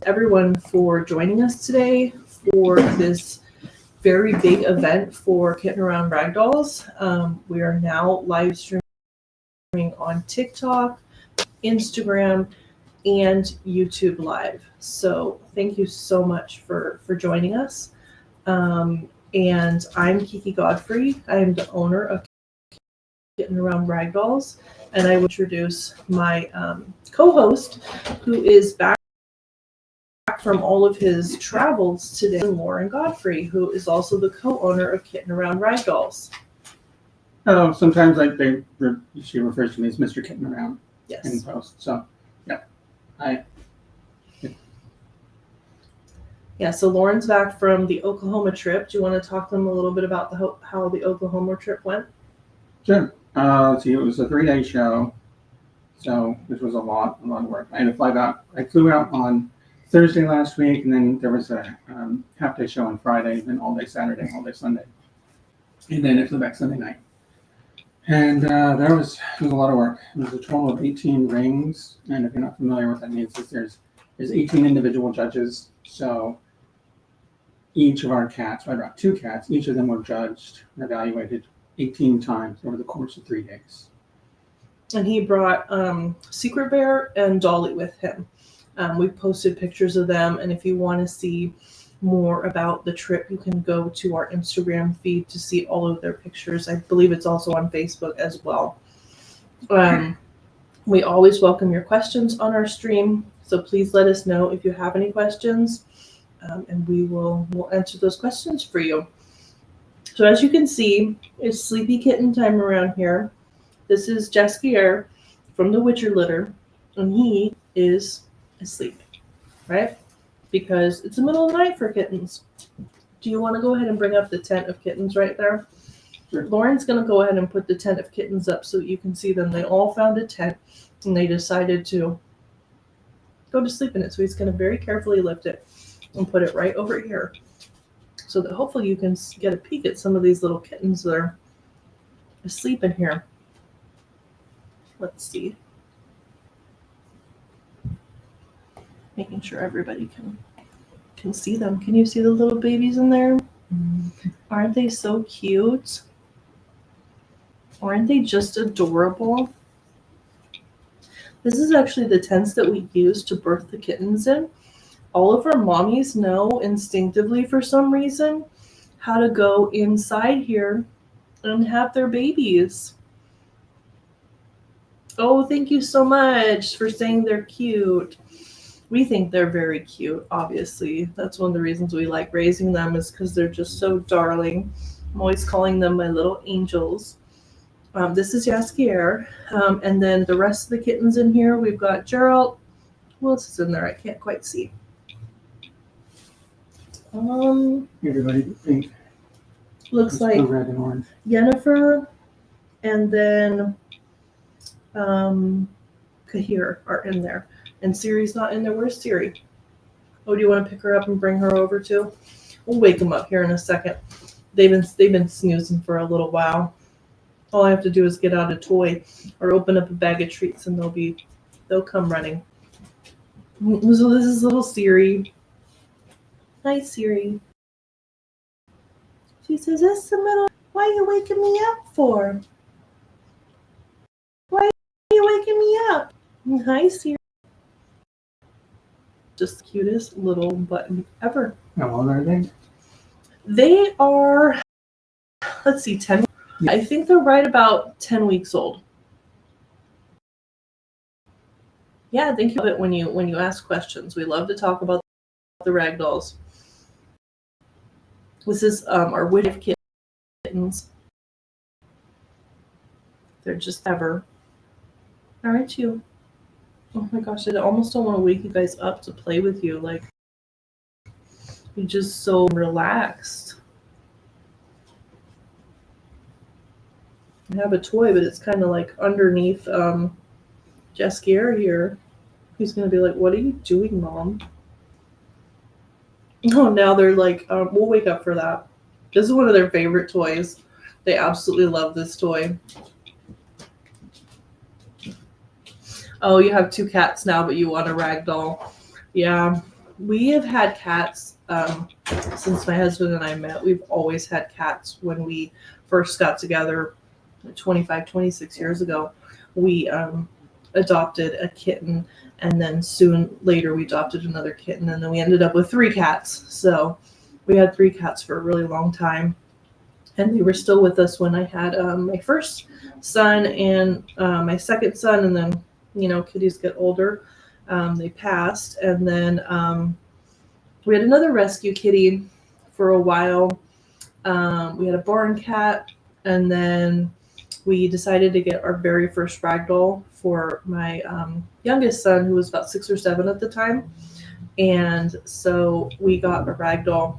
everyone for joining us today for this very big event for Kitten Around Ragdolls. We are now live streaming on TikTok, Instagram, and YouTube Live. So thank you so much for joining us. And I'm Kiki Godfrey. I am the owner of Kitten Around Ragdolls, and I will introduce my co-host, who is back from all of his travels today, Loren Godfrey, who is also the co-owner of Kitten Around Ragdolls. Oh, sometimes she refers to me as Mr. Kitten Around in post. So, yeah. So Loren's back from the Oklahoma trip. Do you want to talk to them a little bit about how the Oklahoma trip went? Sure. It was a 3-day show, so which was a lot of work. I had to fly back. I flew out on Thursday last week, and then there was a half-day show on Friday, then all-day Saturday, all-day Sunday, and then I flew back Sunday night. And it was a lot of work. It was a total of 18 rings, and if you're not familiar with what that means, there's 18 individual judges. So each of our cats, I brought 2 cats, each of them were judged and evaluated 18 times over the course of 3 days. And he brought Secret Bear and Dolly with him. We posted pictures of them, and if you want to see more about the trip, you can go to our Instagram feed to see all of their pictures. I believe it's also on Facebook as well. We always welcome your questions on our stream, so please let us know if you have any questions, and we'll answer those questions for you. So as you can see, it's sleepy kitten time around here. This is Jaskier from the Witcher litter, and he is asleep, right? Because it's the middle of the night for kittens. Do you want to go ahead and bring up the tent of kittens right there? Sure. Loren's going to go ahead and put the tent of kittens up so that you can see them. They all found a tent, and they decided to go to sleep in it. So he's going to very carefully lift it and put it right over here so that hopefully you can get a peek at some of these little kittens that are asleep in here. Let's see. Making sure everybody can see them. Can you see the little babies in there? Aren't they so cute? Aren't they just adorable? This is actually the tents that we use to birth the kittens in. All of our mommies know instinctively for some reason how to go inside here and have their babies. Oh, thank you so much for saying they're cute. We think they're very cute, obviously. That's one of the reasons we like raising them, is because they're just so darling. I'm always calling them my little angels. This is Jaskier. And then the rest of the kittens in here, we've got Gerald. Who else is in there? I can't quite see. Everybody pink. Looks like red and orange. Yennefer and then Kahir are in there. And Siri's not in there. Where's Siri? Oh, do you want to pick her up and bring her over too? We'll wake them up here in a second. They've been snoozing for a little while. All I have to do is get out a toy or open up a bag of treats, and they'll come running. So this is little Siri. Hi, Siri. She says, "It's the middle. Why are you waking me up for? Why are you waking me up?" Hi, Siri. Just the cutest little button ever. How old are they? They are, let's see, 10. I think they're right about 10 weeks old. Yeah, thank you when you ask questions. We love to talk about the Ragdolls. This is our Witcher kittens. They're just ever. Aren't you? Oh my gosh, I almost don't want to wake you guys up to play with you. Like, you're just so relaxed. I have a toy, but it's kind of like underneath Jaskier here. He's going to be like, "What are you doing, Mom?" Oh, now they're like, we'll wake up for that. This is one of their favorite toys. They absolutely love this toy. Oh, you have 2 cats now, but you want a ragdoll. Yeah, We have had cats since my husband and I met. We've always had cats. When we first got together 25, 26 years ago, we adopted a kitten, and then soon later we adopted another kitten, and then we ended up with 3 cats. So we had 3 cats for a really long time, and they were still with us when I had my first son and my second son, and then, you know, kitties get older. They passed, and then we had another rescue kitty for a while. We had a barn cat, and then we decided to get our very first Ragdoll for my youngest son, who was about 6 or 7 at the time. And so we got a Ragdoll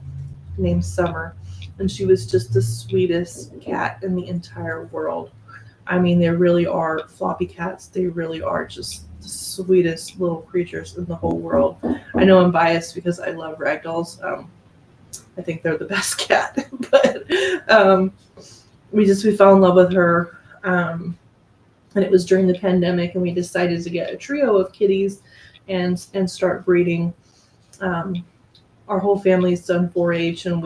named Summer, and she was just the sweetest cat in the entire world. I mean, they really are floppy cats. They really are just the sweetest little creatures in the whole world. I know I'm biased because I love Ragdolls. I think they're the best cat, but we fell in love with her. And it was during the pandemic, and we decided to get a trio of kitties and start breeding. Our whole family's done 4-H, and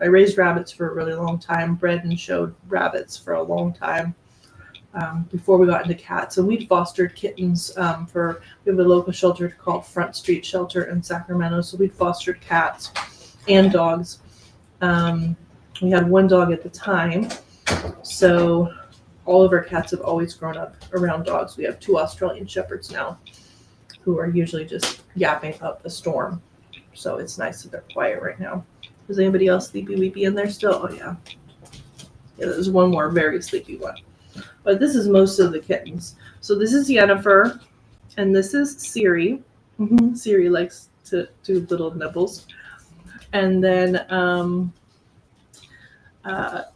I raised rabbits for a really long time, bred and showed rabbits for a long time before we got into cats. And we'd fostered kittens we have a local shelter called Front Street Shelter in Sacramento, so we'd fostered cats and dogs. We had 1 dog at the time, so all of our cats have always grown up around dogs. We have 2 Australian Shepherds now, who are usually just yapping up a storm. So it's nice that they're quiet right now. Is anybody else sleepy weepy in there still? Oh yeah. Yeah, there's one more very sleepy one. But this is most of the kittens. So this is Yennefer, and this is Siri. Siri likes to do little nibbles. And then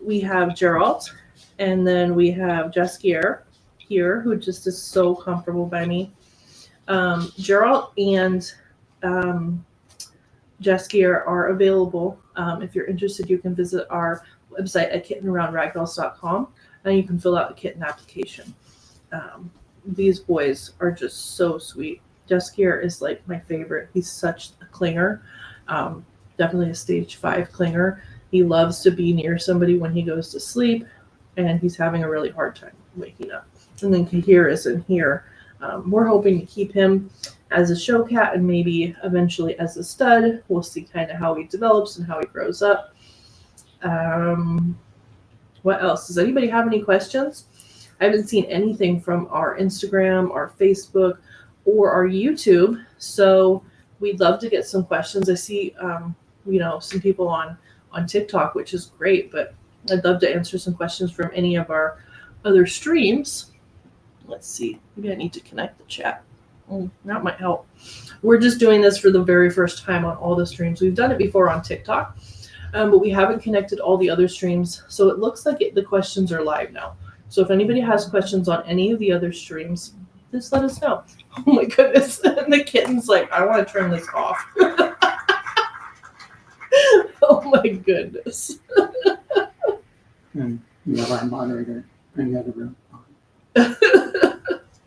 we have Gerald, and then we have Jaskier here, who just is so comfortable by me. Gerald and Jaskier are available. If you're interested, you can visit our website at kittenaroundragdolls.com, and you can fill out a kitten application. These boys are just so sweet. Jaskier is like my favorite. He's such a clinger. Definitely a stage 5 clinger. He loves to be near somebody when he goes to sleep, and he's having a really hard time waking up. And then Kahir is in here. We're hoping to keep him as a show cat and maybe eventually as a stud. We'll see kind of how he develops and how he grows up. What else? Does anybody have any questions? I haven't seen anything from our Instagram, our Facebook, or our YouTube, so we'd love to get some questions. I see, some people on TikTok, which is great, but I'd love to answer some questions from any of our other streams. Let's see. Maybe I need to connect the chat. That might help. We're just doing this for the very first time on all the streams. We've done it before on TikTok, but we haven't connected all the other streams. So it looks like the questions are live now. So if anybody has questions on any of the other streams, just let us know. Oh my goodness. And the kitten's like, I want to turn this off. Oh my goodness. And you have our moderator in the other room.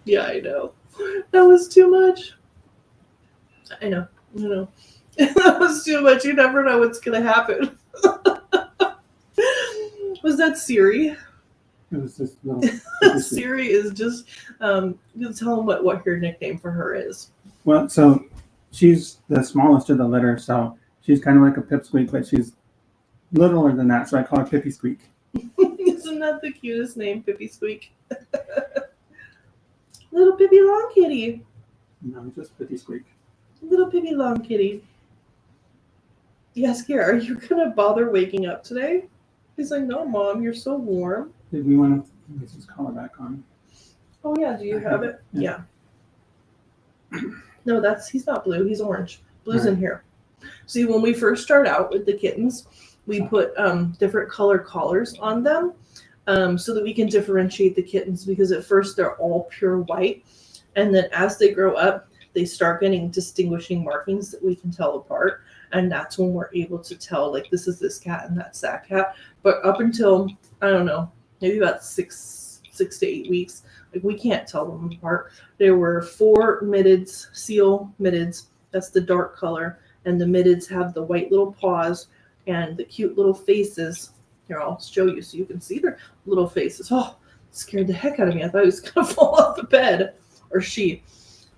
Yeah, I know. That was too much. I know. That was too much. You never know what's going to happen. Was that Siri? It was just little. Siri is just, you tell them what your nickname for her is. Well, so she's the smallest of the litter, so she's kind of like a pipsqueak, but she's littler than that, so I call her Pippy Squeak. Isn't that the cutest name, Pippy Squeak? Little Pippi Long Kitty. No, just Pippy Squeak. Little Pippi Long Kitty. Yes, Kara, are you going to bother waking up today? He's like, no, Mom, you're so warm. Did we want to get his collar back on? Oh, yeah, do you have it? Yeah. No, he's not blue, he's orange. Blue's in here. See, when we first start out with the kittens, we put different color collars on them so that we can differentiate the kittens, because at first they're all pure white. And then as they grow up, they start getting distinguishing markings that we can tell apart. And that's when we're able to tell, like, this is this cat and that's that cat. But up until, I don't know, maybe about 6 to 8 weeks, like, we can't tell them apart. There were 4 middids, seal middids, That's the dark color. And the middies have the white little paws and the cute little faces. Here, I'll show you so you can see their little faces. Oh, scared the heck out of me. I thought he was going to fall off the bed. Or she.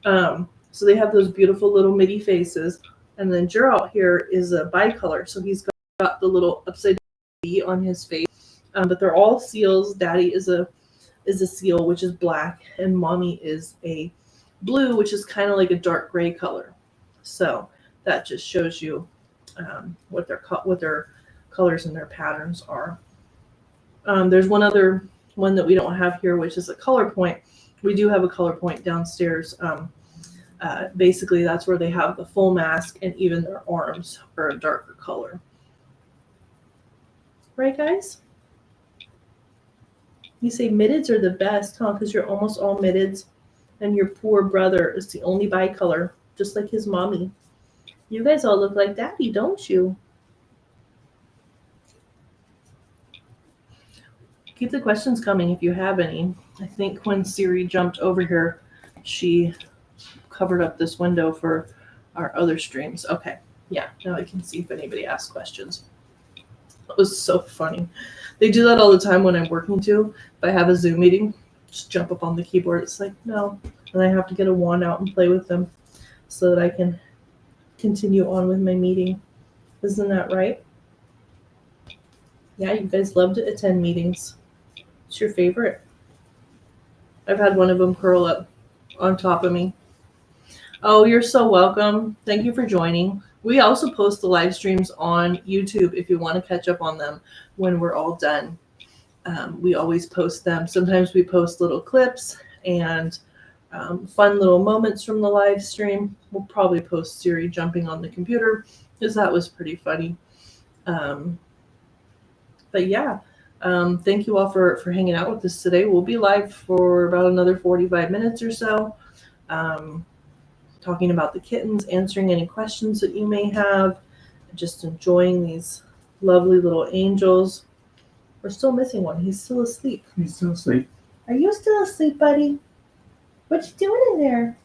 So they have those beautiful little middy faces. And then Gerald here is a bicolor. So he's got the little upside down V on his face. But they're all seals. Daddy is a seal, which is black. And mommy is a blue, which is kind of like a dark gray color. So that just shows you what their colors and their patterns are. There's one other one that we don't have here, which is a color point. We do have a color point downstairs. Basically, that's where they have the full mask, and even their arms are a darker color. Right, guys? You say middies are the best, huh? Because you're almost all middies, and your poor brother is the only bicolor, just like his mommy. You guys all look like Daddy, don't you? Keep the questions coming if you have any. I think when Siri jumped over here, she covered up this window for our other streams. Okay, yeah, now I can see if anybody asks questions. That was so funny. They do that all the time when I'm working too. If I have a Zoom meeting, just jump up on the keyboard. It's like, no. And I have to get a wand out and play with them so that I can continue on with my meeting. Isn't that right? Yeah, you guys love to attend meetings. What's your favorite? I've had one of them curl up on top of me. Oh, you're so welcome. Thank you for joining. We also post the live streams on YouTube if you want to catch up on them when we're all done. We always post them. Sometimes we post little clips and fun little moments from the live stream. We'll probably post Siri jumping on the computer because that was pretty funny. But yeah, thank you all for hanging out with us today. We'll be live for about another 45 minutes or so, talking about the kittens, answering any questions that you may have, just enjoying these lovely little angels. We're still missing one. He's still asleep. He's still asleep. Are you still asleep, buddy? What you doing in there?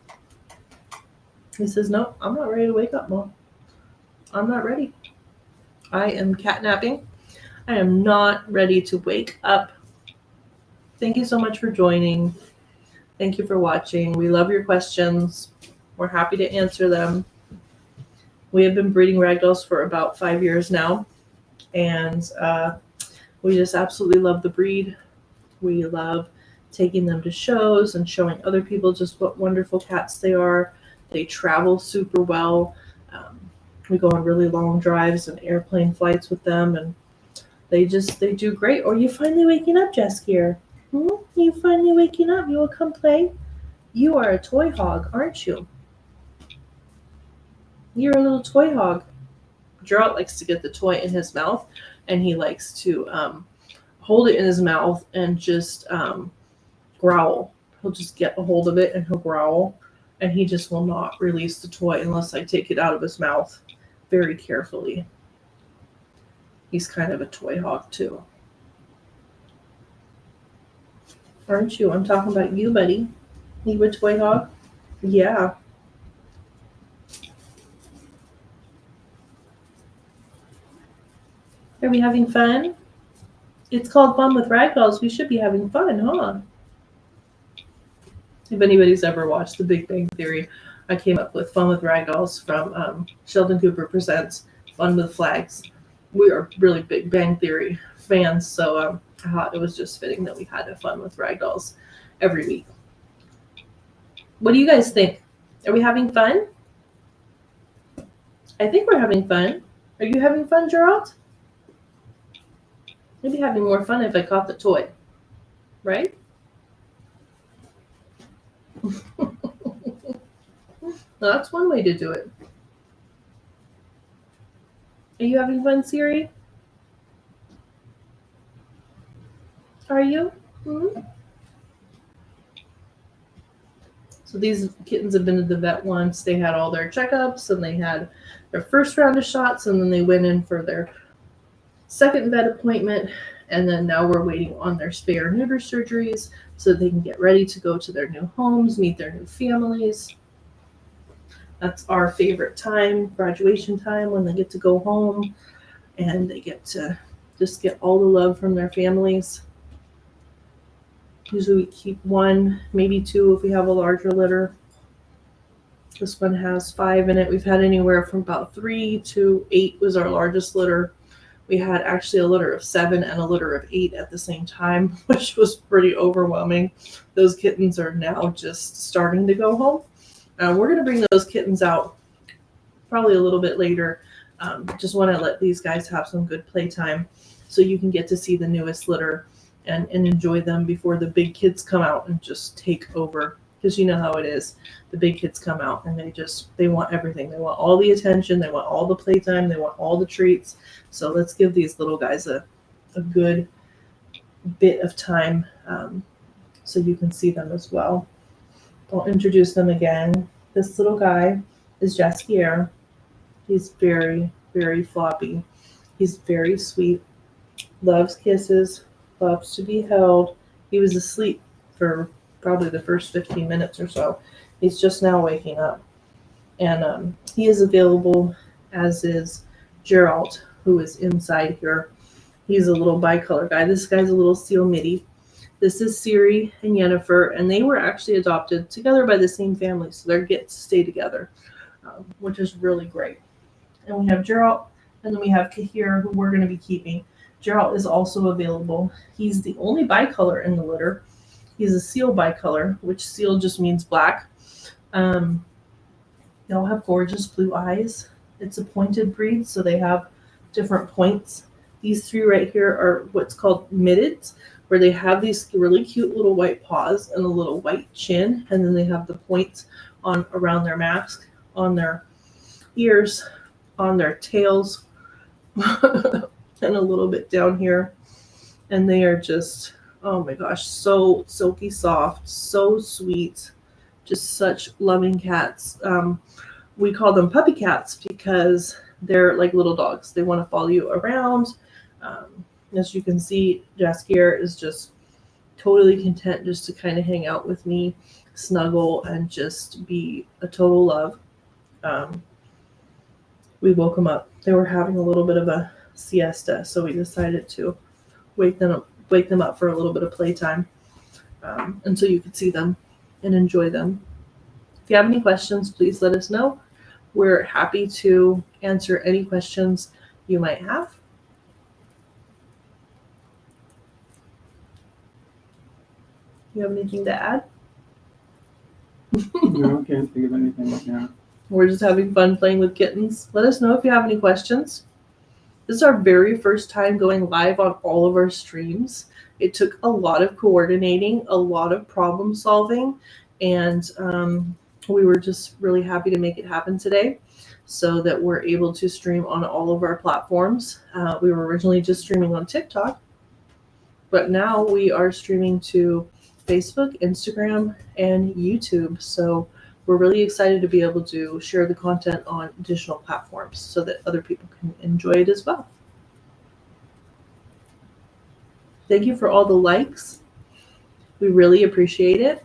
He says, no, I'm not ready to wake up, Mom. I'm not ready. I am catnapping. I am not ready to wake up. Thank you so much for joining. Thank you for watching. We love your questions. We're happy to answer them. We have been breeding ragdolls for about 5 years now, and we just absolutely love the breed. We love taking them to shows and showing other people just what wonderful cats they are. They travel super well. We go on really long drives and airplane flights with them, and they do great. Are you finally waking up, Jaskier? You finally waking up? You will come play? You are a toy hog, aren't you? You're a little toy hog. Gerald likes to get the toy in his mouth, and he likes to hold it in his mouth and just growl. He'll just get a hold of it and he'll growl, and he just will not release the toy unless I take it out of his mouth very carefully. He's kind of a toy hog too. Aren't you? I'm talking about you, buddy. You a toy hog? Yeah. Are we having fun? It's called Fun with Ragdolls. We should be having fun, huh? If anybody's ever watched The Big Bang Theory, I came up with Fun with Ragdolls from Sheldon Cooper Presents Fun with Flags. We are really Big Bang Theory fans, so I thought it was just fitting that we had a Fun with Ragdolls every week. What do you guys think? Are we having fun? I think we're having fun. Are you having fun, Gerald? I'd be having more fun if I caught the toy, right? Well, that's one way to do it. Are you having fun, Siri? Are you? So these kittens have been to the vet once. They had all their checkups, and they had their first round of shots, and then they went in for their second vet appointment, and then now we're waiting on their spay or neuter surgeries so they can get ready to go to their new homes, meet their new families. That's our favorite time, graduation time, when they get to go home and they get to just get all the love from their families. Usually we keep one, maybe two if we have a larger litter. This one has 5 in it. We've had anywhere from about 3 to 8 was our largest litter. We had actually a litter of 7 and a litter of 8 at the same time, which was pretty overwhelming. Those kittens are now just starting to go home. We're going to bring those kittens out probably a little bit later. Just want to let these guys have some good playtime so you can get to see the newest litter and enjoy them before the big kids come out and just take over. Because you know how it is. The big kids come out and they want everything. They want all the attention. They want all the playtime. They want all the treats. So let's give these little guys a good bit of time so you can see them as well. I'll introduce them again. This little guy is Jaskier. He's very, very floppy. He's very sweet. Loves kisses. Loves to be held. He was asleep for probably the first 15 minutes or so. He's just now waking up. And he is available, as is Gerald, who is inside here. He's a little bicolor guy. This guy's a little seal mitty. This is Siri and Yennefer, and they were actually adopted together by the same family, so they get to stay together, which is really great. And we have Gerald, and then we have Kahir, who we're going to be keeping. Gerald is also available. He's the only bicolor in the litter. He's a seal bicolor, which seal just means black. They all have gorgeous blue eyes. It's a pointed breed, so they have different points. These 3 right here are what's called mitteds, where they have these really cute little white paws and a little white chin, and then they have the points on around their mask, on their ears, on their tails, and a little bit down here. And they are just, oh my gosh, so silky soft, so sweet, just such loving cats. We call them puppy cats because they're like little dogs. They want to follow you around. As you can see, Jaskier is just totally content just to kind of hang out with me, snuggle, and just be a total love. We woke them up. They were having a little bit of a siesta, so we decided to wake them up for a little bit of playtime, and so you could see them and enjoy them. If you have any questions, please let us know. We're happy to answer any questions you might have. You have anything to add? No, I can't think of anything right now. We're just having fun playing with kittens. Let us know if you have any questions. This is our very first time going live on all of our streams. It took a lot of coordinating, a lot of problem solving, and we were just really happy to make it happen today so that we're able to stream on all of our platforms. We were originally just streaming on TikTok, but now we are streaming to Facebook, Instagram, and YouTube. So we're really excited to be able to share the content on additional platforms so that other people can enjoy it as well. Thank you for all the likes. We really appreciate it.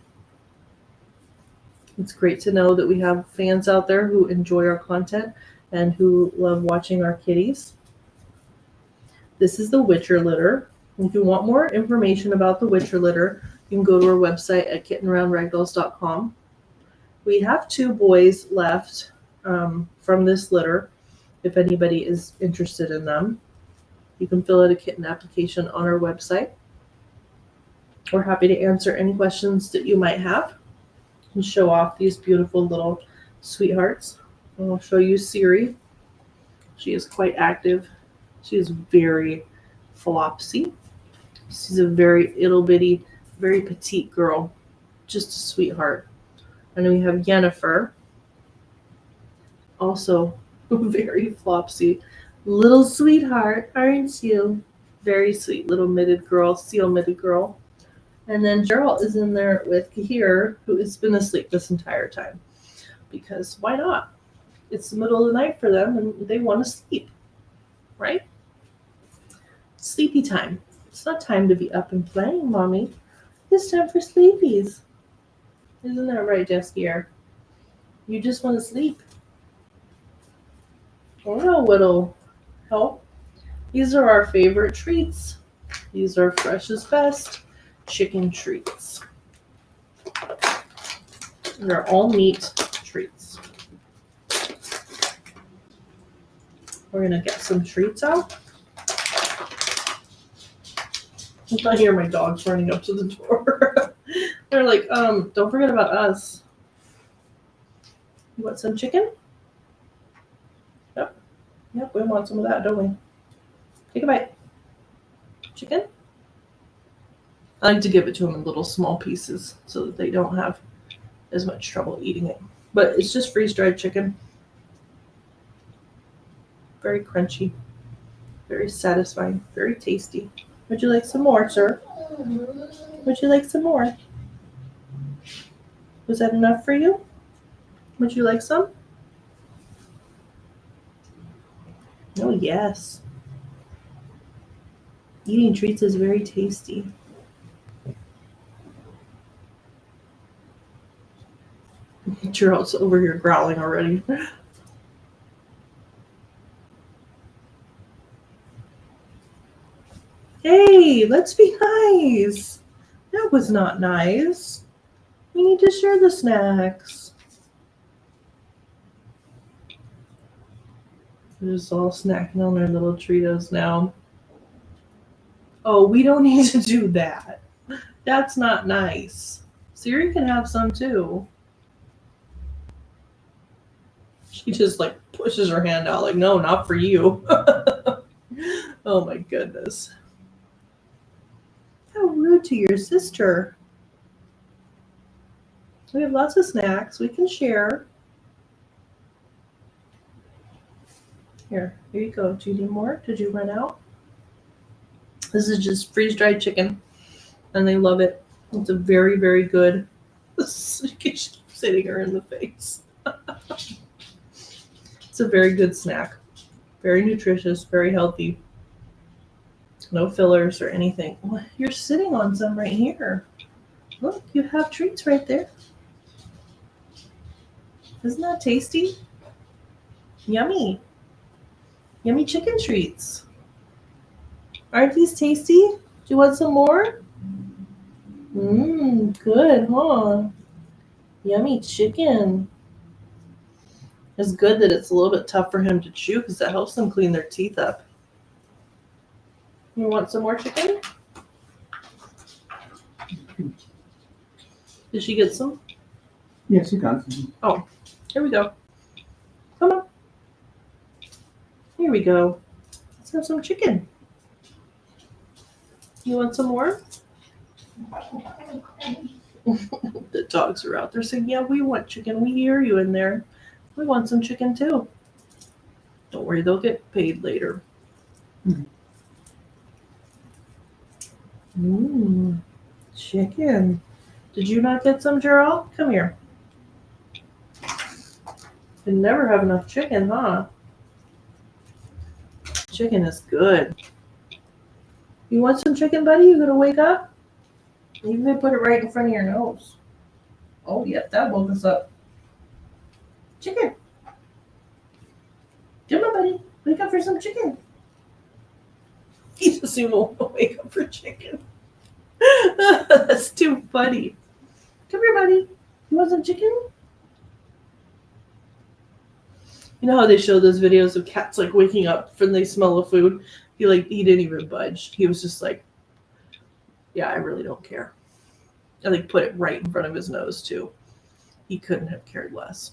It's great to know that we have fans out there who enjoy our content and who love watching our kitties. This is the Witcher litter. If you want more information about the Witcher litter, you can go to our website at kittenaroundragdolls.com. We have 2 boys left from this litter. If anybody is interested in them, you can fill out a kitten application on our website. We're happy to answer any questions that you might have and show off these beautiful little sweethearts. And I'll show you Siri. She is quite active. She is very flopsy. She's a very ittle bitty, very petite girl. Just a sweetheart. And then we have Yennefer, also very flopsy. Little sweetheart, aren't you? Very sweet little mitted girl, seal mitted girl. And then Gerald is in there with Kahir, who has been asleep this entire time. Because why not? It's the middle of the night for them and they want to sleep, right? Sleepy time. It's not time to be up and playing, Mommy. It's time for sleepies. Isn't that right, Jaskier? You just want to sleep. I don't know what'll help. These are our favorite treats. These are Fresh's Best chicken treats. They're all meat treats. We're gonna get some treats out. I hear my dogs running up to the door. They're like, don't forget about us. You want some chicken? Yep, we want some of that, don't we? Take a bite. Chicken? I like to give it to them in little small pieces so that they don't have as much trouble eating it. But it's just freeze-dried chicken. Very crunchy. Very satisfying. Very tasty. Would you like some more, sir? Would you like some more? Was that enough for you? Would you like some? Oh, yes. Eating treats is very tasty. Gerald's over here growling already. Hey, let's be nice. That was not nice. We need to share the snacks. They're just all snacking on their little Treatos now. Oh, we don't need to do that. That's not nice. Siri can have some too. She just like pushes her hand out like, no, not for you. Oh my goodness. How rude to your sister. We have lots of snacks. We can share. Here you go. Do you need more? Did you run out? This is just freeze-dried chicken, and they love it. It's a very, very good. She's hitting her in the face. It's a very good snack. Very nutritious, very healthy. No fillers or anything. Well, you're sitting on some right here. Look, you have treats right there. Isn't that tasty? Yummy. Yummy chicken treats. Aren't these tasty? Do you want some more? Good, huh? Yummy chicken. It's good that it's a little bit tough for him to chew because that helps them clean their teeth up. You want some more chicken? Did she get some? Yes, she does. Oh, here we go. Come on. Here we go. Let's have some chicken. You want some more? The dogs are out there saying, yeah, we want chicken. We hear you in there. We want some chicken too. Don't worry, they'll get paid later. Chicken. Did you not get some, Gerald? Come here. You never have enough chicken, huh? Chicken is good. You want some chicken, buddy? You gonna wake up? You can put it right in front of your nose. Oh, yep, that woke us up. Chicken. Come on, buddy. Wake up for some chicken. He doesn't even want to wake up for chicken. That's too funny. Come here, buddy. You want some chicken? You know how they show those videos of cats like waking up when they smell of food? He didn't even budge. He was just like, yeah, I really don't care. I put it right in front of his nose too. He couldn't have cared less.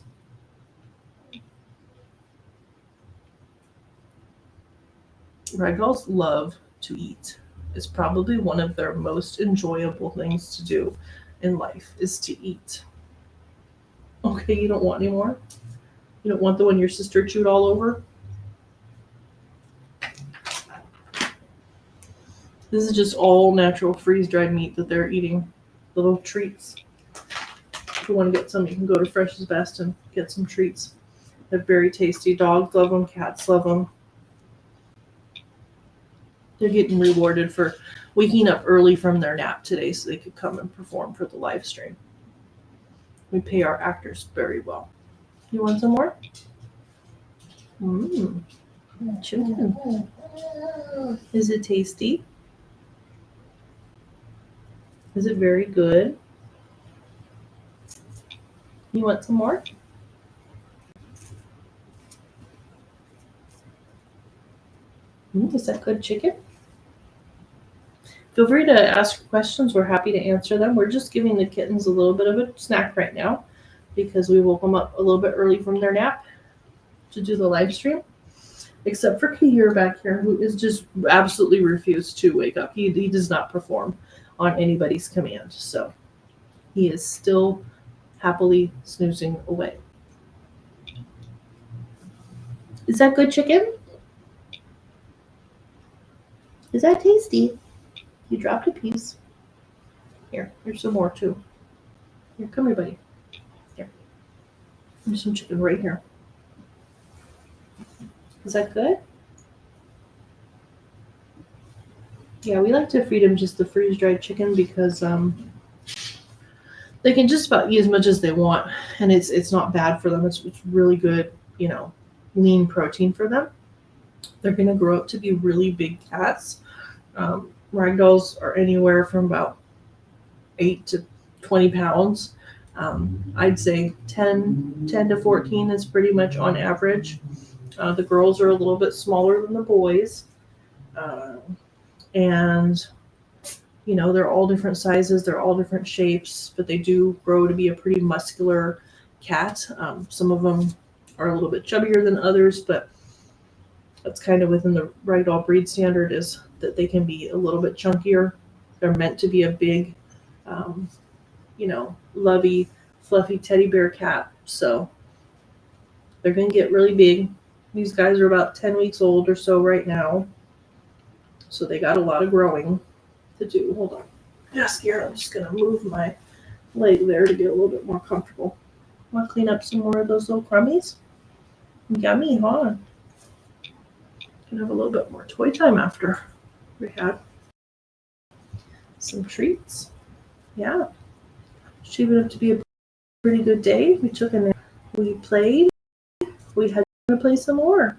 Ragdolls love to eat. It's probably one of their most enjoyable things to do in life is to eat. Okay, you don't want any more? You don't want the one your sister chewed all over? This is just all natural freeze-dried meat that they're eating. Little treats. If you want to get some, you can go to Fresh's Best and get some treats. They're very tasty. Dogs love them. Cats love them. They're getting rewarded for waking up early from their nap today so they could come and perform for the live stream. We pay our actors very well. You want some more? Mmm. Chicken. Is it tasty? Is it very good? You want some more? Is that good chicken? Feel free to ask questions. We're happy to answer them. We're just giving the kittens a little bit of a snack right now because we woke them up a little bit early from their nap to do the live stream. Except for Kiki back here, who is just absolutely refused to wake up. He does not perform on anybody's command. So he is still happily snoozing away. Is that good chicken? Is that tasty? You dropped a piece. Here's some more too. Here, come here, buddy. Here. There's some chicken right here. Is that good? Yeah, we like to feed him just the freeze-dried chicken because they can just about eat as much as they want, and it's not bad for them. It's really good, lean protein for them. They're going to grow up to be really big cats. Ragdolls are anywhere from about 8 to 20 pounds. I'd say 10 to 14 is pretty much on average. The girls are a little bit smaller than the boys. And they're all different sizes, they're all different shapes, but they do grow to be a pretty muscular cat. Some of them are a little bit chubbier than others, but that's kind of within the Ragdoll breed standard, is that they can be a little bit chunkier. They're meant to be a big, lovey, fluffy teddy bear cat. So they're going to get really big. These guys are about 10 weeks old or so right now. So they got a lot of growing to do. Hold on. Yeah, scared. I'm just going to move my leg there to get a little bit more comfortable. Want to clean up some more of those little crummies? Yummy, huh? Can have a little bit more toy time after we had some treats. Yeah. Shaping up to be a pretty good day. We took a nap. We played. We had to play some more.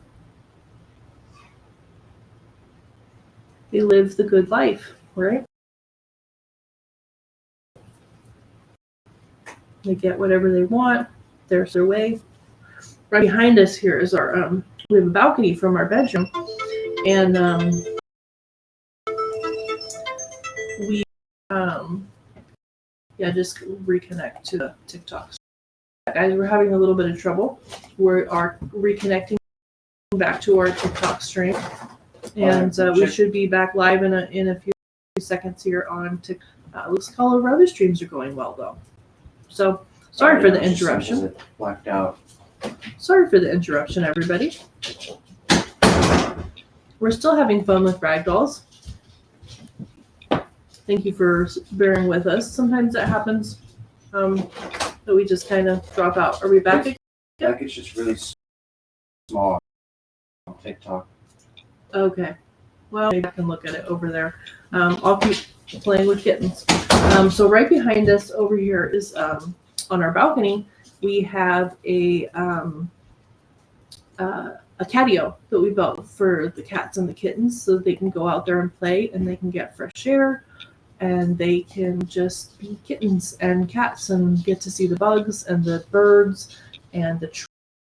They live the good life, right? They get whatever they want. There's their way. Right behind us here is our we have a balcony from our bedroom, and we just reconnect to the TikToks. Guys, we're having a little bit of trouble. We are reconnecting back to our TikTok stream, and we should be back live in a few seconds here on TikTok. Looks like all of our other streams are going well though. So sorry for the interruption. Blacked out. Sorry for the interruption, everybody. We're still having fun with Ragdolls. Thank you for bearing with us. Sometimes that happens, that we just kind of drop out. Are we back? Back, it's just really small on TikTok. Okay. Well, maybe I can look at it over there. I'll keep playing with kittens. So right behind us over here is on our balcony, we have a catio that we built for the cats and the kittens so they can go out there and play and they can get fresh air and they can just be kittens and cats and get to see the bugs and the birds and the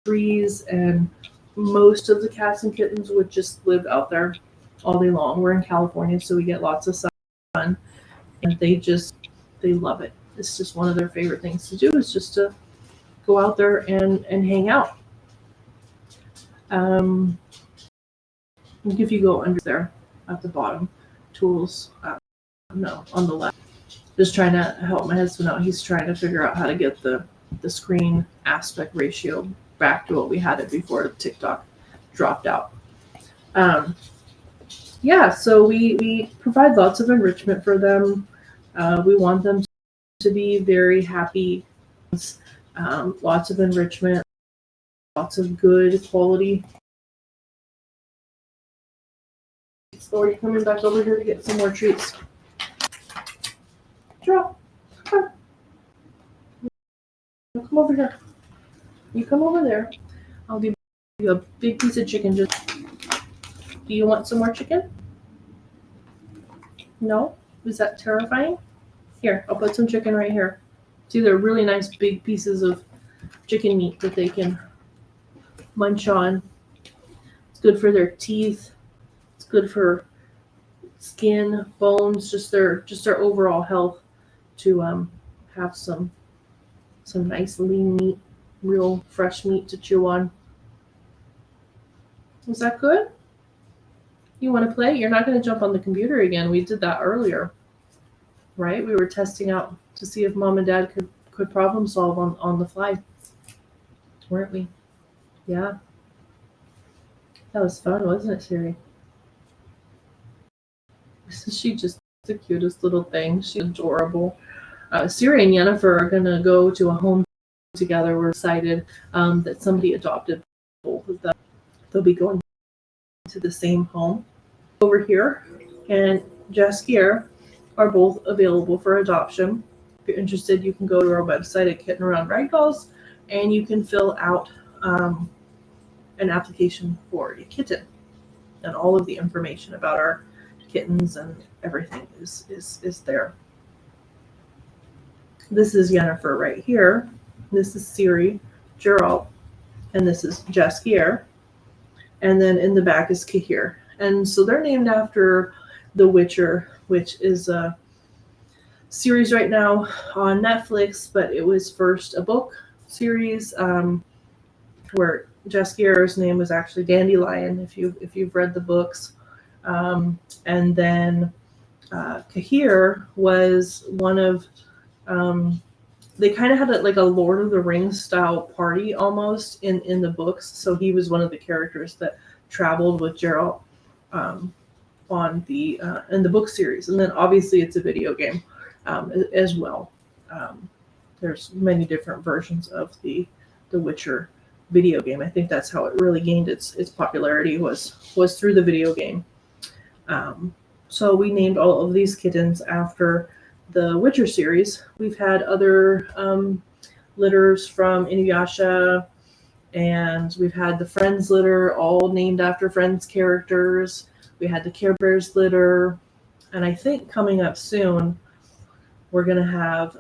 trees. And most of the cats and kittens would just live out there all day long. We're in California, so we get lots of sun, and they love it. It's just one of their favorite things to do, is just to go out there and hang out. If you go under there at the bottom, tools, no, on the left. Just trying to help my husband out. He's trying to figure out how to get the screen aspect ratio back to what we had it before TikTok dropped out. So we provide lots of enrichment for them. We want them to be very happy. Lots of enrichment, lots of good quality. So are you coming back over here to get some more treats? Drop. Come over here. You come over there. I'll give you a big piece of chicken. Do you want some more chicken? No? Is that terrifying? Here, I'll put some chicken right here. See, they're really nice big pieces of chicken meat that they can munch on. It's good for their teeth. It's good for skin, bones, just their overall health. To have some nice lean meat, real fresh meat to chew on. Is that good? You want to play? You're not going to jump on the computer again. We did that earlier, right? We were testing out to see if mom and dad could problem solve on the fly, weren't we? Yeah. That was fun, wasn't it, Siri? Isn't she just the cutest little thing? She's adorable. Siri and Yennefer are going to go to a home together. We're excited that somebody adopted both of them. They'll be going to the same home. Over here and Jaskier are both available for adoption. If you're interested, you can go to our website at Kitten Around Ragdolls and you can fill out an application for a kitten. And all of the information about our kittens and everything is there. This is Yennefer right here. This is Siri, Geralt, and this is Jaskier. And then in the back is Kahir. And so they're named after The Witcher, which is a series right now on Netflix, but it was first a book series where Jaskier's name was actually Dandelion, if you've read the books. And then Kahir was one of they kind of had like a Lord of the Rings style party almost in the books. So he was one of the characters that traveled with Geralt on the in the book series. And then obviously it's a video game as well. There's many different versions of the Witcher video game. I think that's how it really gained its popularity was through the video game. So we named all of these kittens after the Witcher series. We've had other litters from Inuyasha, and we've had the Friends litter, all named after Friends characters. We had the Care Bears litter, and I think coming up soon, we're going to have,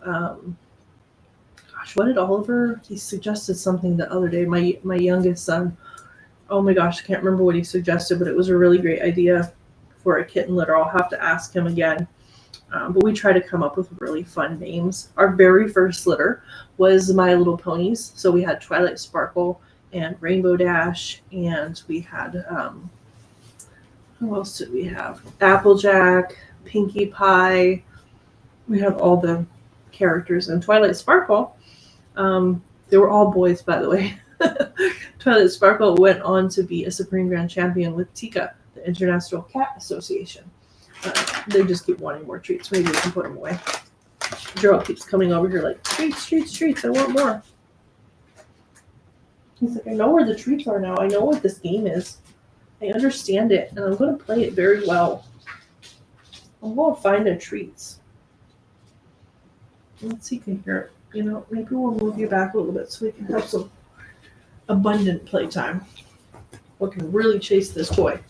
what did Oliver, he suggested something the other day, my youngest son. Oh my gosh, I can't remember what he suggested, but it was a really great idea for a kitten litter. I'll have to ask him again. But we try to come up with really fun names. Our very first litter was My Little Ponies. So we had Twilight Sparkle and Rainbow Dash, and we had, who else did we have? Applejack, Pinkie Pie. We have all the characters in Twilight Sparkle. They were all boys, by the way. Twilight Sparkle went on to be a Supreme Grand Champion with TICA, the International Cat Association. They just keep wanting more treats. Maybe we can put them away. Gerald keeps coming over here like, treats, I want more. He's like, I know where the treats are now. I know what this game is. I understand it, and I'm going to play it very well. I'm going to find the treats. Let's see if you can hear it. You know, maybe we'll move you back a little bit so we can have some abundant playtime. We can really chase this toy.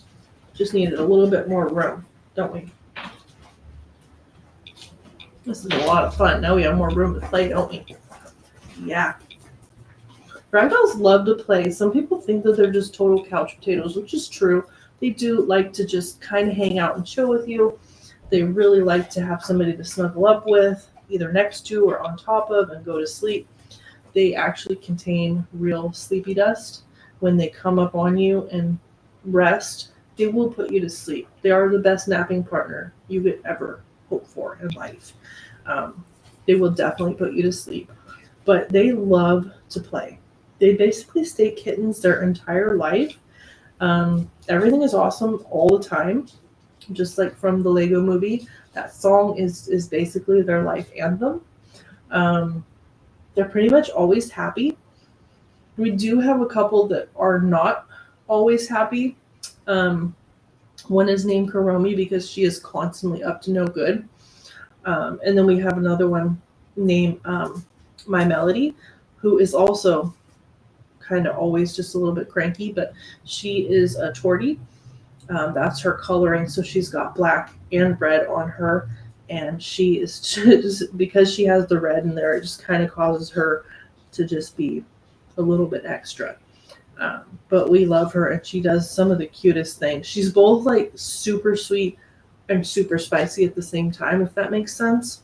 Just needed a little bit more room, don't we? This is a lot of fun. Now we have more room to play, don't we? Yeah. Ragdolls love to play. Some people think that they're just total couch potatoes, which is true. They do like to just kind of hang out and chill with you. They really like to have somebody to snuggle up with, either next to or on top of, and go to sleep. They actually contain real sleepy dust. When they come up on you and rest, they will put you to sleep. They are the best napping partner you could ever hope for in life. They will definitely put you to sleep. But they love to play. They basically stay kittens their entire life. Everything is awesome all the time, just like from the Lego movie. That song is basically their life anthem. They're pretty much always happy. We do have a couple that are not always happy. One is named Karomi because she is constantly up to no good. And then we have another one named My Melody, who is also kind of always just a little bit cranky, but she is a tortie. That's her coloring. So she's got black and red on her. And she is just, because she has the red in there, it just kind of causes her to just be a little bit extra. But we love her, and she does some of the cutest things. She's both like super sweet and super spicy at the same time, if that makes sense.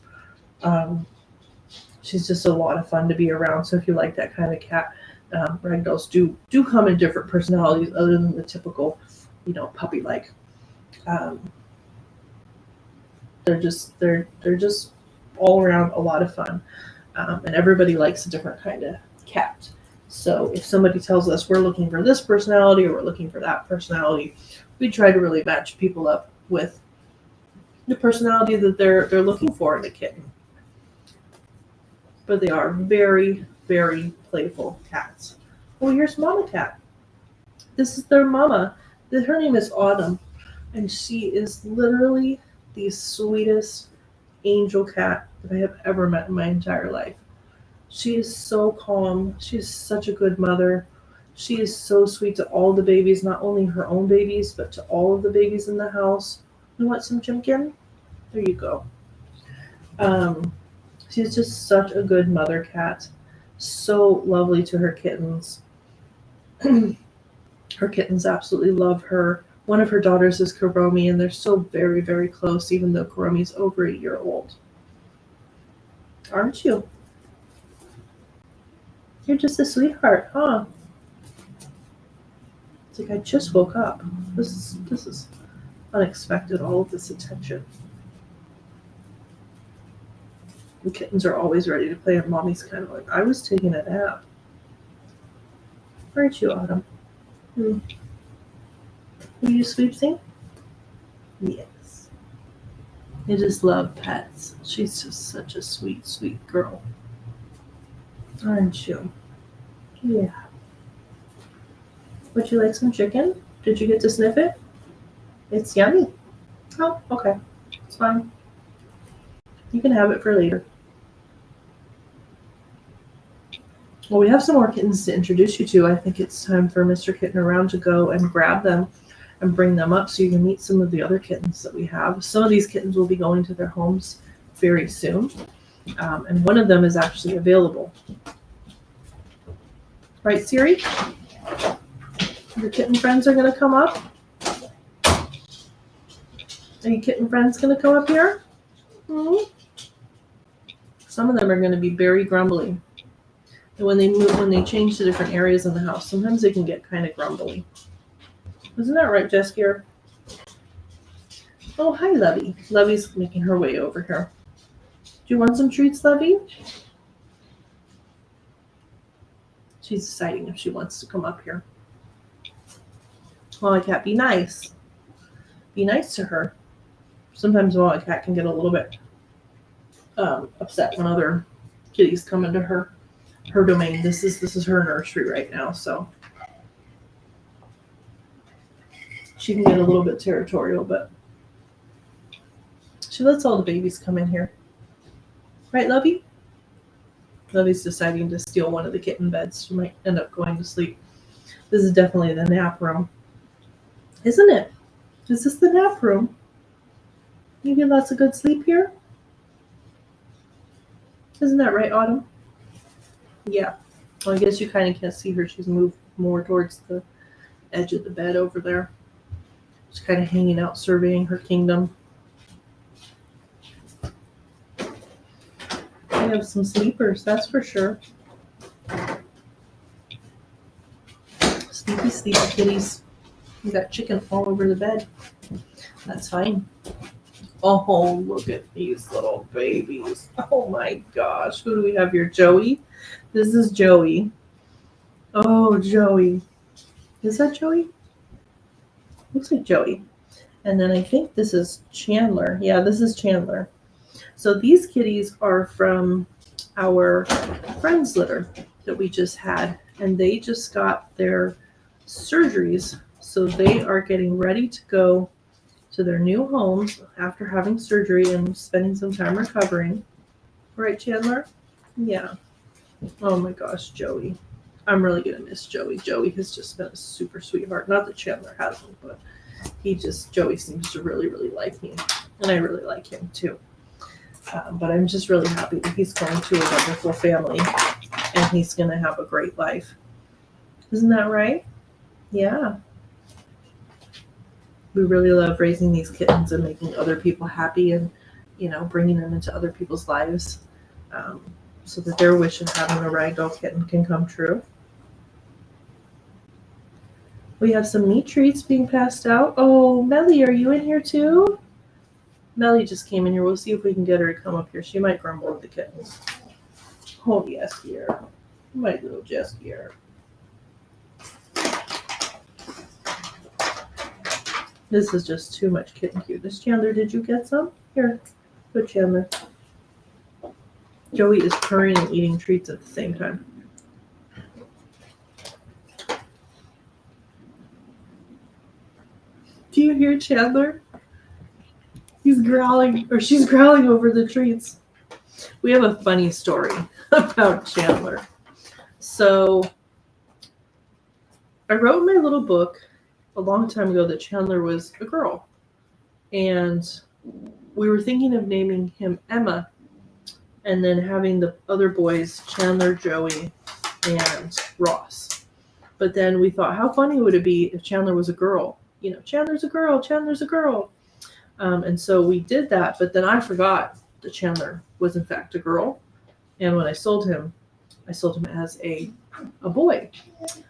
She's just a lot of fun to be around. So if you like that kind of cat, Ragdolls do come in different personalities other than the typical, puppy like. They're just all around a lot of fun, and everybody likes a different kind of cat. So if somebody tells us we're looking for this personality or we're looking for that personality, we try to really match people up with the personality that they're looking for in a kitten. But they are very, very playful cats. Oh, here's Mama Cat. This is their mama. Her name is Autumn, and she is literally the sweetest angel cat that I have ever met in my entire life. She is so calm. She is such a good mother. She is so sweet to all the babies, not only her own babies, but to all of the babies in the house. You want some Jimkin? There you go. She's just such a good mother cat. So lovely to her kittens. Her kittens absolutely love her. One of her daughters is Kuromi, and they're so very, very close, even though Kuromi's over a year old. Aren't you? You're just a sweetheart, huh? It's like I just woke up. This is unexpected, all of this attention. The kittens are always ready to play, and Mommy's kind of like, I was taking a nap. Aren't you, Autumn? Will you sleepsing? Yes. I just love pets. She's just such a sweet, sweet girl. Aren't you? Yeah. Would you like some chicken? Did you get to sniff it? It's yummy. Oh, okay. It's fine. You can have it for later. Well, we have some more kittens to introduce you to. I think it's time for Mr. Kitten Around to go and grab them and bring them up so you can meet some of the other kittens that we have. Some of these kittens will be going to their homes very soon, and one of them is actually available. Right, Siri? Your kitten friends are going to come up? Are your kitten friends going to come up here? Some of them are going to be very grumbly. And when they change to different areas in the house, sometimes they can get kind of grumbly. Isn't that right, Jessica? Oh, hi, Lovey. Lovey's making her way over here. Do you want some treats, Lovey? She's deciding if she wants to come up here. Mama Cat, be nice. Be nice to her. Sometimes Mama Cat can get a little bit upset when other kitties come into her domain. This is her nursery right now, so she can get a little bit territorial, but she lets all the babies come in here. Right, Lovey? Lovey's deciding to steal one of the kitten beds. She might end up going to sleep. This is definitely the nap room. Isn't it? Is this the nap room? You get lots of good sleep here? Isn't that right, Autumn? Yeah. Well, I guess you kind of can't see her. She's moved more towards the edge of the bed over there. She's kind of hanging out, surveying her kingdom. We have some sleepers, that's for sure. Sleepy, sleepy kitties. You got chicken all over the bed. That's fine. Oh, look at these little babies. Oh my gosh. Who do we have here? Joey? This is Joey. Oh, Joey. Is that Joey? Looks like Joey. And then I think this is Chandler. Yeah, this is Chandler. So these kitties are from our friends litter that we just had. And they just got their surgeries. So they are getting ready to go to their new homes after having surgery and spending some time recovering. Right, Chandler? Yeah. Oh my gosh, Joey. I'm really gonna miss Joey. Joey has just been a super sweetheart. Not that Chandler hasn't, but Joey seems to really, really like me, and I really like him too. But I'm just really happy that he's going to a wonderful family, and he's gonna have a great life. Isn't that right? Yeah. We really love raising these kittens and making other people happy, and bringing them into other people's lives, so that their wish of having a ragdoll kitten can come true. We have some meat treats being passed out. Oh, Melly, are you in here too? Melly just came in here. We'll see if we can get her to come up here. She might grumble with the kittens. Oh, yes, dear. My little Jess, dear. This is just too much kitten cuteness. Chandler, did you get some? Here, good Chandler. Joey is purring and eating treats at the same time. Do you hear Chandler? He's growling, or she's growling over the treats. We have a funny story about Chandler. So, I wrote in my little book a long time ago that Chandler was a girl. And we were thinking of naming him Emma, and then having the other boys, Chandler, Joey, and Ross. But then we thought, how funny would it be if Chandler was a girl? Chandler's a girl, Chandler's a girl. And so we did that, but then I forgot that Chandler was in fact a girl. And when I sold him as a boy.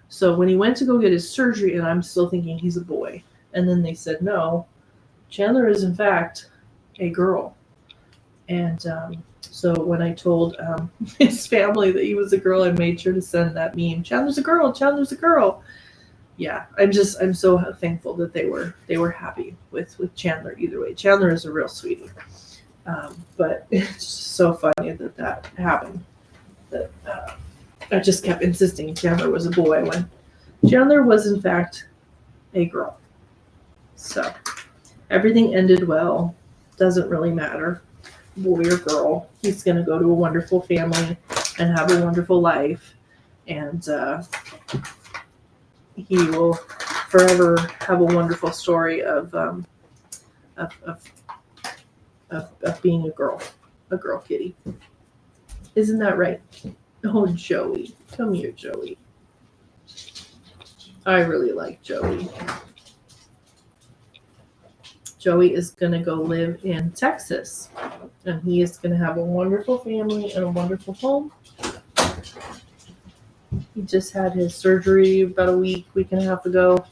So when he went to go get his surgery, and I'm still thinking he's a boy, and then they said, no, Chandler is in fact a girl. And so when I told his family that he was a girl, I made sure to send that meme, Chandler's a girl, Chandler's a girl. Yeah, I'm so thankful that they were happy with Chandler either way. Chandler is a real sweetie. But it's just so funny that happened. That I just kept insisting Chandler was a boy when Chandler was in fact a girl. So everything ended well. Doesn't really matter, boy or girl. He's going to go to a wonderful family and have a wonderful life, and he will forever have a wonderful story of being a girl kitty. Isn't that right? Oh, Joey. Come here, Joey. I really like Joey. Joey is going to go live in Texas, and he is going to have a wonderful family and a wonderful home. He just had his surgery about a week and a half ago.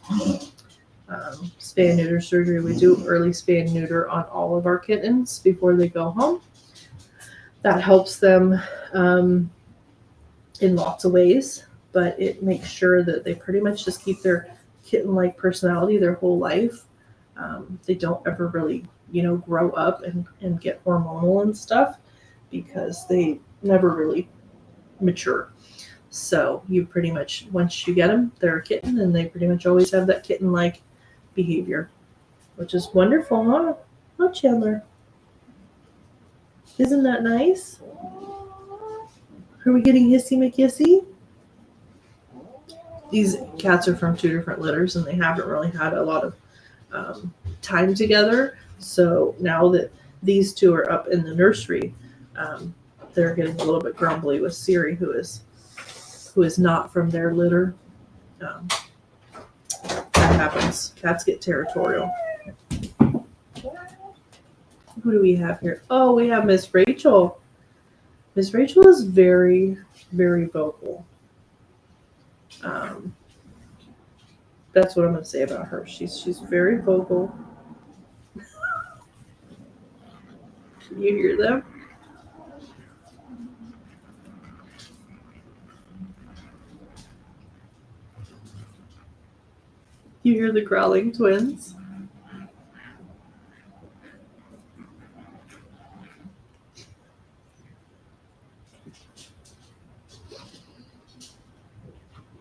Spay and neuter surgery. We do early spay and neuter on all of our kittens before they go home. That helps them in lots of ways, but it makes sure that they pretty much just keep their kitten-like personality their whole life. They don't ever really, grow up and get hormonal and stuff, because they never really mature. So you pretty much, once you get them, they're a kitten, and they pretty much always have that kitten-like behavior, which is wonderful, huh? Oh, Chandler. Isn't that nice? Are we getting hissy McKissy? These cats are from 2 different litters, and they haven't really had a lot of time together. So now that these 2 are up in the nursery, they're getting a little bit grumbly with Siri, who is not from their litter. That happens. Cats get territorial. Who do we have here? Oh, we have Miss Rachel. Miss Rachel is very, very vocal. That's what I'm going to say about her. She's very vocal. Can you hear them? You hear the growling twins?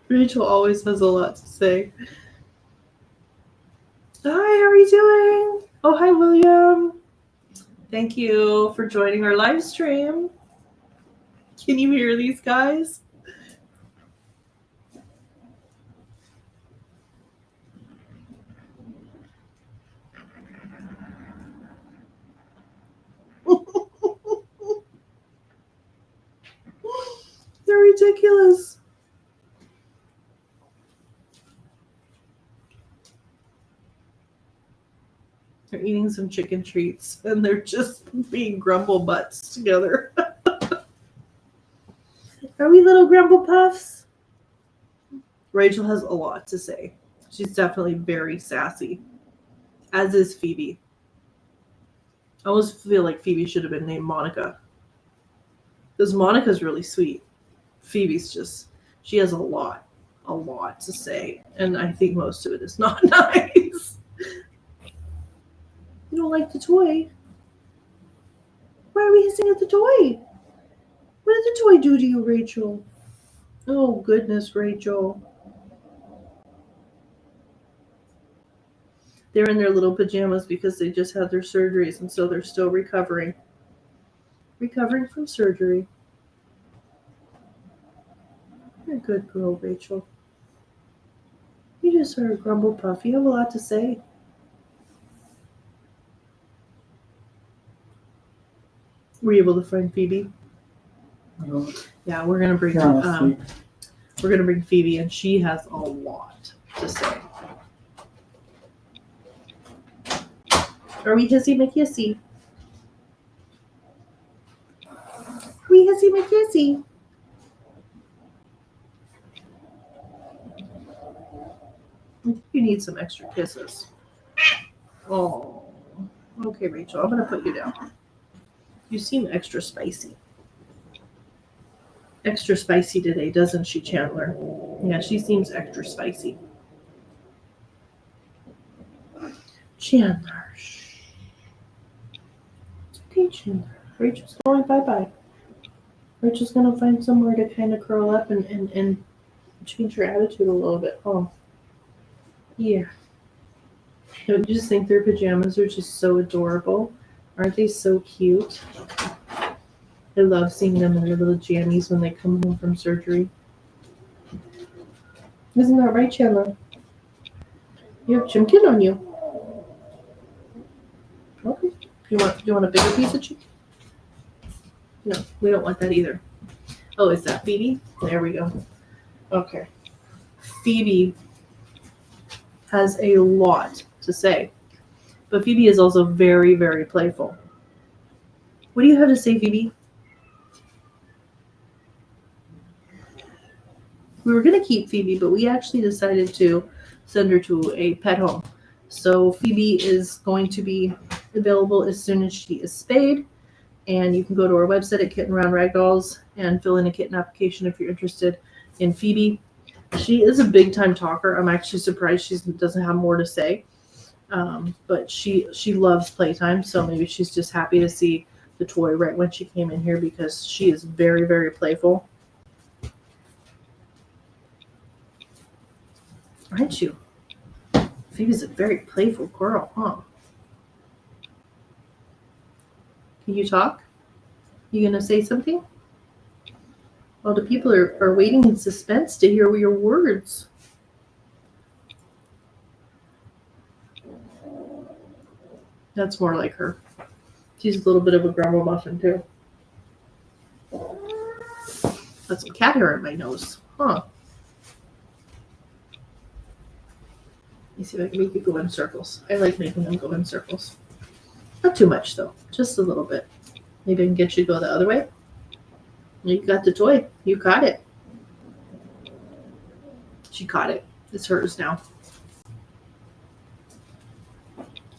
Rachel always has a lot to say. Hi, how are you doing? Oh, hi, William. Thank you for joining our live stream. Can you hear these guys? ridiculous. They're eating some chicken treats and they're just being grumble butts together. Are we little grumble puffs? Rachel has a lot to say. She's definitely very sassy, as is Phoebe. I almost feel like Phoebe should have been named Monica. Because Monica's really sweet. Phoebe's just, she has a lot to say. And I think most of it is not nice. You don't like the toy? Why are we hissing at the toy? What did the toy do to you, Rachel? Oh, goodness, Rachel. They're in their little pajamas because they just had their surgeries, and so they're still recovering. Recovering from surgery. You're a good girl, Rachel. You just are a grumble puff. You have a lot to say. Were you able to find Phoebe? Yeah, we're gonna bring Phoebe, and she has a lot to say. Are we hissy McKissy? Are we hissy McKissy? You need some extra kisses. Oh, okay, Rachel. I'm gonna put you down. You seem extra spicy. Extra spicy today, doesn't she, Chandler? Yeah, she seems extra spicy. Chandler. Shh. It's okay, Chandler. Rachel's going bye-bye. Rachel's going to find somewhere to kind of curl up and change her attitude a little bit. Oh, yeah. Don't you just think their pajamas are just so adorable? Aren't they so cute? I love seeing them in their little jammies when they come home from surgery. Isn't that right, Chandler? You have chimkin on you. Okay. Do you want a bigger piece of chicken? No, we don't want that either. Oh, is that Phoebe? There we go. Okay. Phoebe has a lot to say. But Phoebe is also very, very playful. What do you have to say, Phoebe? We were going to keep Phoebe, but we actually decided to send her to a pet home. So Phoebe is going to be available as soon as she is spayed. And you can go to our website at Kitten Around Ragdolls and fill in a kitten application if you're interested in Phoebe. She is a big-time talker. I'm actually surprised she doesn't have more to say. But she loves playtime, so maybe she's just happy to see the toy right when she came in here because she is very, very playful. Aren't you? Phoebe's a very playful girl, huh? Can you talk? You gonna say something? Well, the people are waiting in suspense to hear your words. That's more like her. She's a little bit of a grumble muffin, too. Got some cat hair in my nose. Huh. Let me see if I can make you go in circles. I like making them go in circles. Not too much, though. Just a little bit. Maybe I can get you to go the other way. You got the toy. You caught it. She caught it. It's hers now.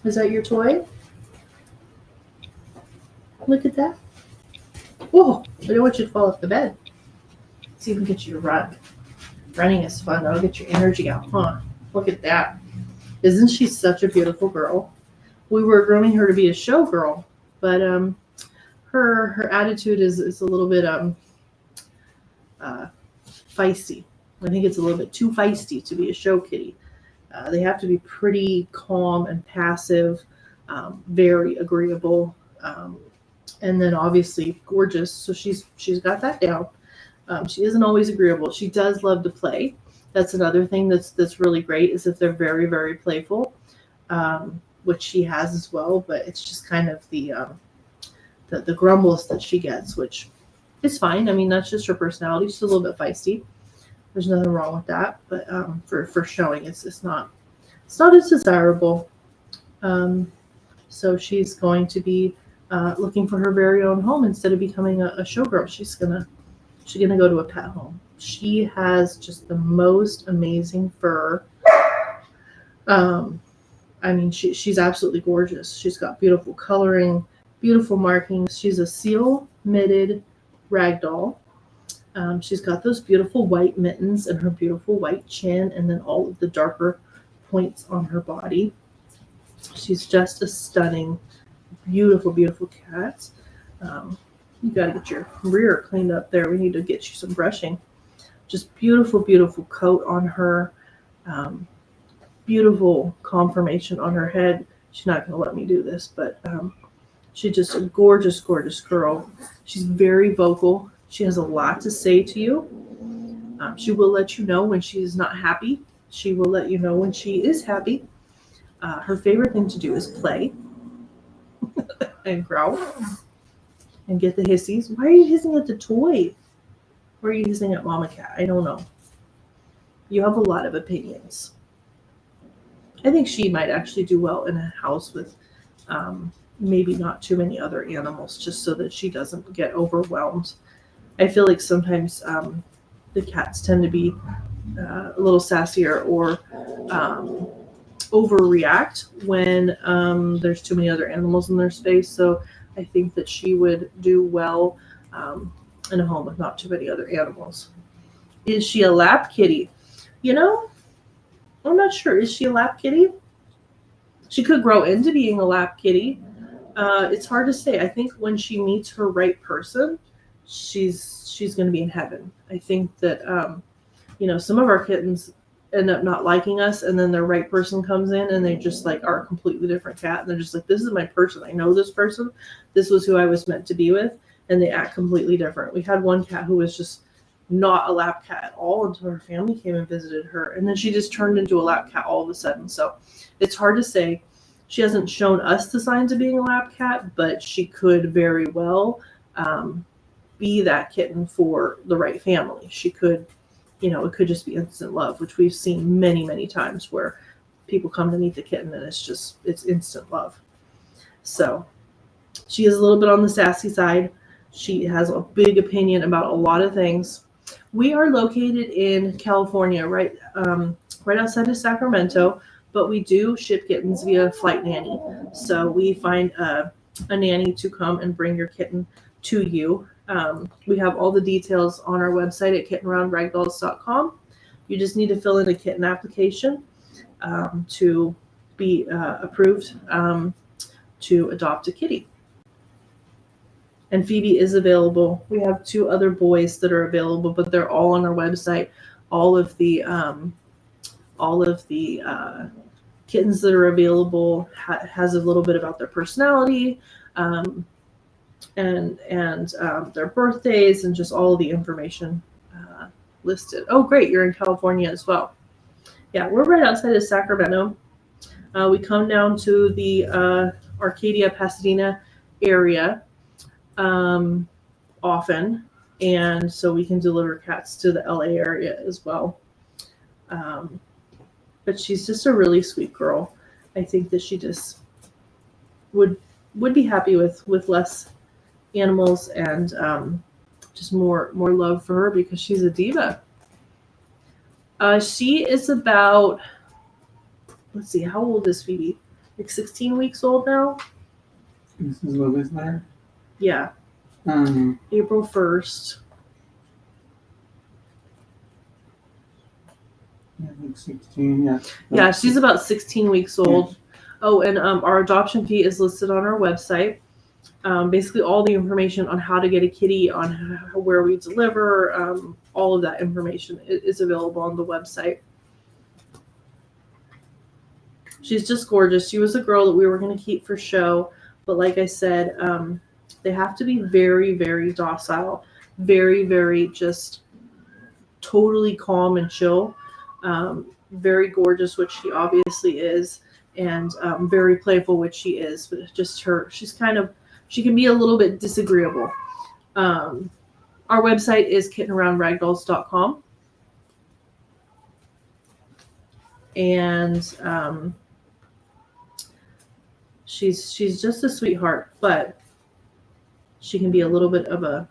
Is that your toy? Look at that. Whoa, I don't want you to fall off the bed. Let's see if we can get you to run. Running is fun. That'll get your energy out, huh? Look at that. Isn't she such a beautiful girl? We were grooming her to be a showgirl, but her attitude is a little bit feisty. I think it's a little bit too feisty to be a show kitty. They have to be pretty calm and passive, very agreeable, and then obviously gorgeous. So she's got that down. She isn't always agreeable. She does love to play. That's another thing that's really great is that they're very, very playful, which she has as well. But it's just kind of the grumbles that she gets, which it's fine. I mean, that's just her personality. She's a little bit feisty. There's nothing wrong with that. But for showing, it's not as desirable. So she's going to be looking for her very own home instead of becoming a showgirl. She's gonna go to a pet home. She has just the most amazing fur. I mean, she's absolutely gorgeous. She's got beautiful coloring, beautiful markings. She's a seal mitted ragdoll. She's got those beautiful white mittens and her beautiful white chin, and then all of the darker points on her body. She's just a stunning, beautiful, beautiful cat. You got to get your rear cleaned up there. We need to get you some brushing. Just beautiful, beautiful coat on her. Beautiful conformation on her head. She's not going to let me do this, but she's just a gorgeous, gorgeous girl. She's very vocal. She has a lot to say to you. She will let you know when she is not happy. She will let you know when she is happy. Her favorite thing to do is play and growl and get the hissies. Why are you hissing at the toy? Or are you hissing at Mama Cat? I don't know. You have a lot of opinions. I think she might actually do well in a house with maybe not too many other animals, just so that she doesn't get overwhelmed. I feel like sometimes the cats tend to be a little sassier or overreact when there's too many other animals in their space. So I think that she would do well in a home with not too many other animals. Is she a lap kitty? I'm not sure. Is she a lap kitty? She could grow into being a lap kitty. It's hard to say. I think when she meets her right person, she's going to be in heaven. I think that some of our kittens end up not liking us, and then their right person comes in and they just like are a completely different cat, and they're just like, this is my person. I know this person. This was who I was meant to be with, and they act completely different. We had one cat who was just not a lap cat at all until her family came and visited her, and then she just turned into a lap cat all of a sudden. So it's hard to say. She hasn't shown us the signs of being a lap cat, but she could very well be that kitten for the right family. She could, it could just be instant love, which we've seen many, many times where people come to meet the kitten and it's instant love. So she is a little bit on the sassy side. She has a big opinion about a lot of things. We are located in California, right outside of Sacramento, but we do ship kittens via Flight Nanny. So we find a nanny to come and bring your kitten to you. We have all the details on our website at kittenaroundragdolls.com. You just need to fill in a kitten application to be approved to adopt a kitty. And Phoebe is available. We have 2 other boys that are available, but they're all on our website. All of the kittens that are available has a little bit about their personality and their birthdays and just all of the information listed. Oh, great. You're in California as well. Yeah, we're right outside of Sacramento. We come down to the Arcadia, Pasadena area often, and so we can deliver cats to the LA area as well. But she's just a really sweet girl. I think that she just would be happy with less animals and just more love for her because she's a diva. She is about, let's see, how old is Phoebe? Like 16 weeks old now? This is Lily's letter? Yeah. April 1st. Yeah, like 16, yeah. Yeah, she's about 16 weeks old. Yeah. Oh, and our adoption fee is listed on our website. Basically, all the information on how to get a kitty, on where we deliver, all of that information is available on the website. She's just gorgeous. She was a girl that we were going to keep for show, but like I said, they have to be very, very docile, very, very just totally calm and chill. Very gorgeous, which she obviously is, and very playful, which she is. But just she can be a little bit disagreeable. Our website is kittenaroundragdolls.com. And she's just a sweetheart, but she can be a little bit of a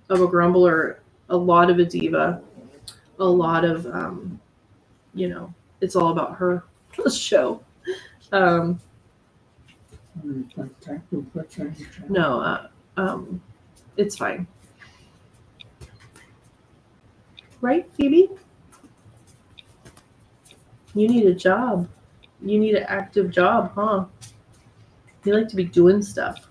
grumbler, a lot of a diva, a lot of it's all about her show. No, it's fine. Right, Phoebe? You need a job. You need an active job, huh? You like to be doing stuff.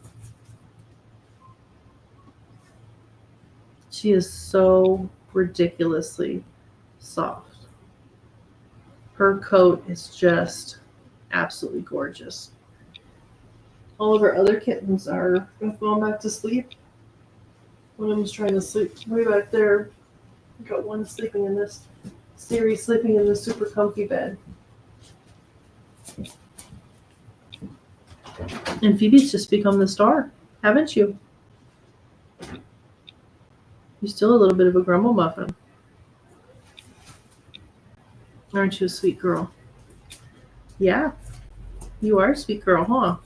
She is so ridiculously soft. Her coat is just absolutely gorgeous. All of our other kittens are going back to sleep. One of them's trying to sleep way back there. We got one sleeping in this series, sleeping in this super comfy bed. And Phoebe's just become the star, haven't you? You're still a little bit of a grumble muffin. Aren't you a sweet girl? Yeah, you are a sweet girl, huh?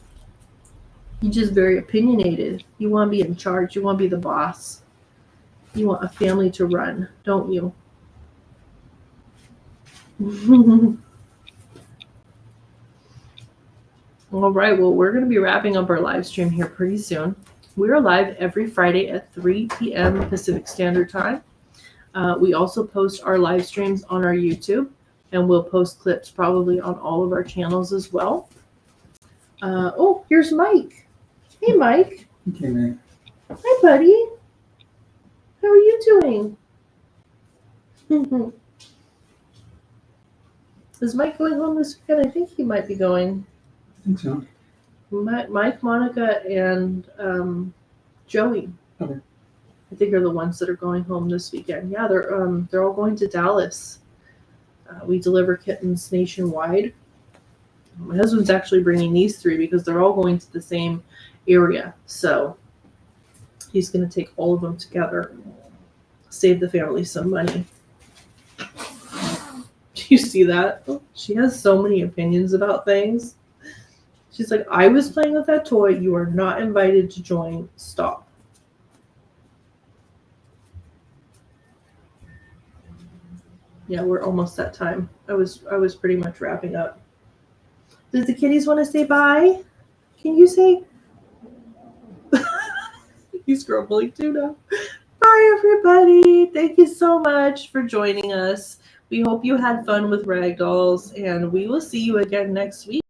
You're just very opinionated. You want to be in charge. You want to be the boss. You want a family to run, don't you? All right, well, we're going to be wrapping up our live stream here pretty soon. We're live every Friday at 3 p.m. Pacific Standard Time. We also post our live streams on our YouTube, and we'll post clips probably on all of our channels as well. Oh, here's Mike. Hey, Mike. Okay, man. Hi, buddy. How are you doing? Is Mike going home this weekend? I think he might be going. I think so. Mike, Monica, and Joey. Okay. I think are the ones that are going home this weekend. Yeah, they're all going to Dallas. We deliver kittens nationwide. My husband's actually bringing these three because they're all going to the same area. So he's going to take all of them together, save the family some money. Do you see that? Oh, she has so many opinions about things. She's like, I was playing with that toy. You are not invited to join. Stop. Yeah, we're almost at time. I was pretty much wrapping up. Does the kitties want to say bye? Can you say? He's grumbling too now. Bye, everybody. Thank you so much for joining us. We hope you had fun with Ragdolls, and we will see you again next week.